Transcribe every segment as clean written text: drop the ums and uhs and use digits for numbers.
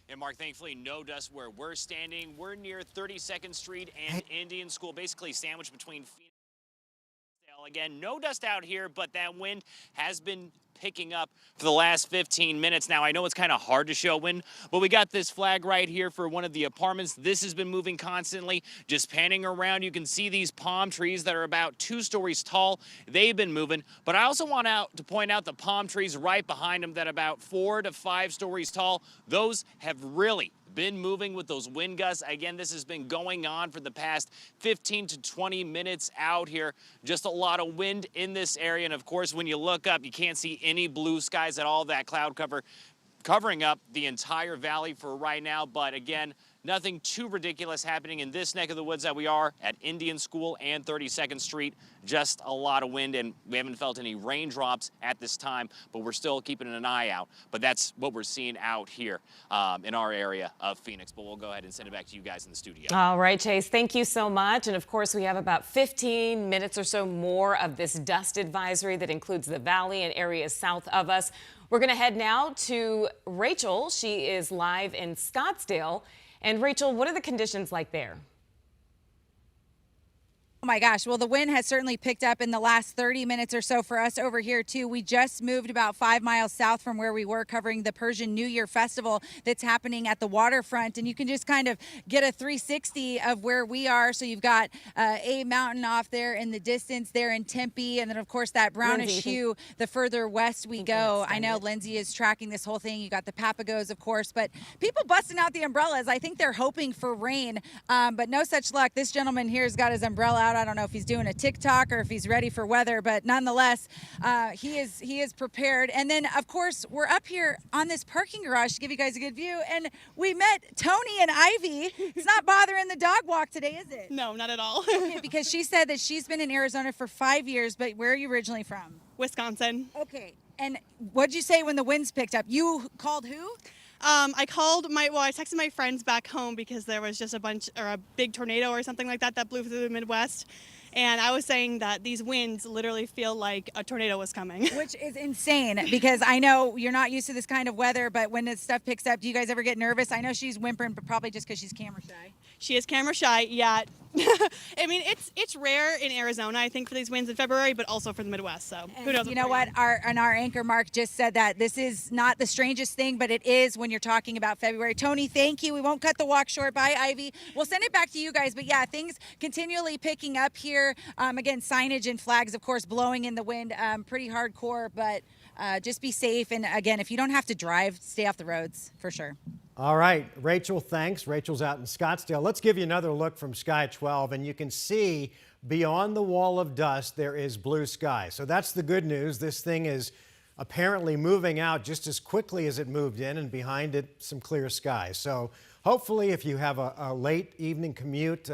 And Mark, thankfully, no dust where we're standing. We're near 32nd Street and Indian School, basically sandwiched between Phoenix and Scottsdale. Again, no dust out here, but that wind has been picking up for the last 15 minutes. Now, I know it's kind of hard to show wind, but we got this flag right here for one of the apartments. This has been moving constantly. Just panning around, you can see these palm trees that are about 2 stories tall. They've been moving, but I also want to point out the palm trees right behind them that are about 4 to 5 stories tall. Those have really been moving with those wind gusts. Again, this has been going on for the past 15 to 20 minutes out here. Just a lot of wind in this area. And of course, when you look up, you can't see any blue skies at all. That cloud cover covering up the entire valley for right now. But again, nothing too ridiculous happening in this neck of the woods that we are at Indian School and 32nd Street. Just a lot of wind, and we haven't felt any raindrops at this time, but we're still keeping an eye out. But that's what we're seeing out here in our area of Phoenix. But we'll go ahead and send it back to you guys in the studio. All right, Chase, thank you so much. And of course, we have about 15 minutes or so more of this dust advisory that includes the valley and areas south of us. We're going to head now to Rachel. She is live in Scottsdale. And Rachel, what are the conditions like there? Oh my gosh. Well, the wind has certainly picked up in the last 30 minutes or so for us over here, too. We just moved about 5 miles south from where we were, covering the Persian New Year festival that's happening at the waterfront. And you can just kind of get a 360 of where we are. So you've got a mountain off there in the distance there in Tempe. And then, of course, that brownish hue the further west we go. I know Lindsay is tracking this whole thing. You got the Papagos, of course, but people busting out the umbrellas. I think they're hoping for rain, but no such luck. This gentleman here has got his umbrella out. I don't know if he's doing a TikTok or if he's ready for weather, but nonetheless, he is prepared. And then, of course, we're up here on this parking garage to give you guys a good view. And we met Tony and Ivy. It's not bothering the dog walk today, is it? No, not at all. Okay, because she said that she's been in Arizona for 5 years, but where are you originally from? Wisconsin. Okay. And what'd you say when the winds picked up? You called who? I texted my friends back home because there was just a big tornado or something like that blew through the Midwest. And I was saying that these winds literally feel like a tornado was coming. Which is insane because I know you're not used to this kind of weather, but when this stuff picks up, do you guys ever get nervous? I know she's whimpering, but probably just because she's camera shy. She is camera shy, yeah. I mean, it's rare in Arizona, I think, for these winds in February, but also for the Midwest. So who knows? You know what? Our anchor Mark just said that this is not the strangest thing, but it is when you're talking about February. Tony, thank you. We won't cut the walk short. Bye, Ivy. We'll send it back to you guys. But yeah, things continually picking up here. Again, signage and flags, of course, blowing in the wind. Pretty hardcore, but just be safe. And again, if you don't have to drive, stay off the roads for sure. All right, Rachel, thanks. Rachel's out in Scottsdale. Let's give you another look from Sky 12, and you can see beyond the wall of dust, there is blue sky. So that's the good news. This thing is apparently moving out just as quickly as it moved in, and behind it, some clear skies. So hopefully, if you have a late evening commute,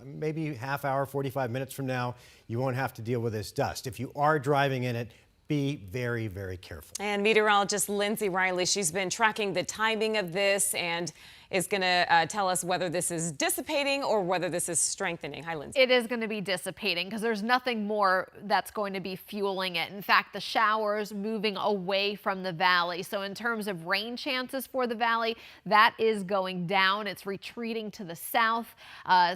maybe half hour, 45 minutes from now, you won't have to deal with this dust. If you are driving in it, be very, very careful. And meteorologist Lindsay Riley, she's been tracking the timing of this and is going to tell us whether this is dissipating or whether this is strengthening. Hi, Lindsay. It is going to be dissipating because there's nothing more that's going to be fueling it. In fact, the showers moving away from the valley. So in terms of rain chances for the valley, that is going down. It's retreating to the south.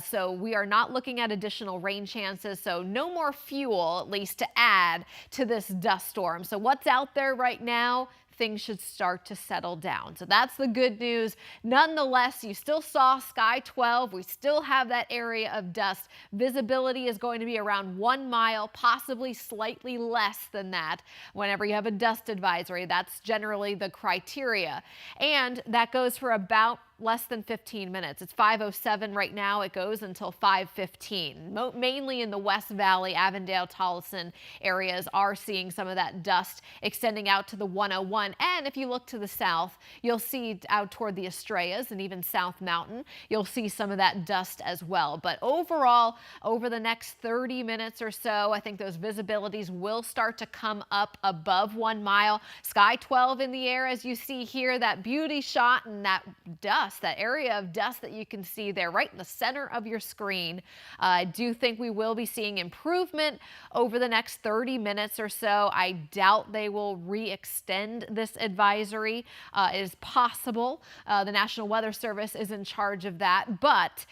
So we are not looking at additional rain chances. So no more fuel, at least, to add to this dust storm. So what's out there right now? Things should start to settle down. So that's the good news. Nonetheless, you still saw Sky 12. We still have that area of dust. Visibility is going to be around 1 mile, possibly slightly less than that. Whenever you have a dust advisory, that's generally the criteria. And that goes for about less than 15 minutes. It's 5:07 right now. It goes until 5:15. Mainly in the West Valley, Avondale, Tolleson areas are seeing some of that dust extending out to the 101. And if you look to the south, you'll see out toward the Estrellas and even South Mountain, you'll see some of that dust as well. But overall, over the next 30 minutes or so, I think those visibilities will start to come up above 1 mile. Sky 12 in the air, as you see here, that beauty shot and that dust dust, that area of dust that you can see there right in the center of your screen. I do think we will be seeing improvement over the next 30 minutes or so. I doubt they will re-extend this advisory. It is possible. The National Weather Service is in charge of that, but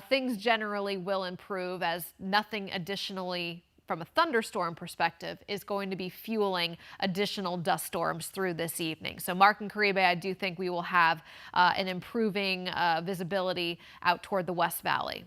things generally will improve as nothing additionally from a thunderstorm perspective is going to be fueling additional dust storms through this evening. So Mark and Caribe, I do think we will have an improving visibility out toward the West Valley.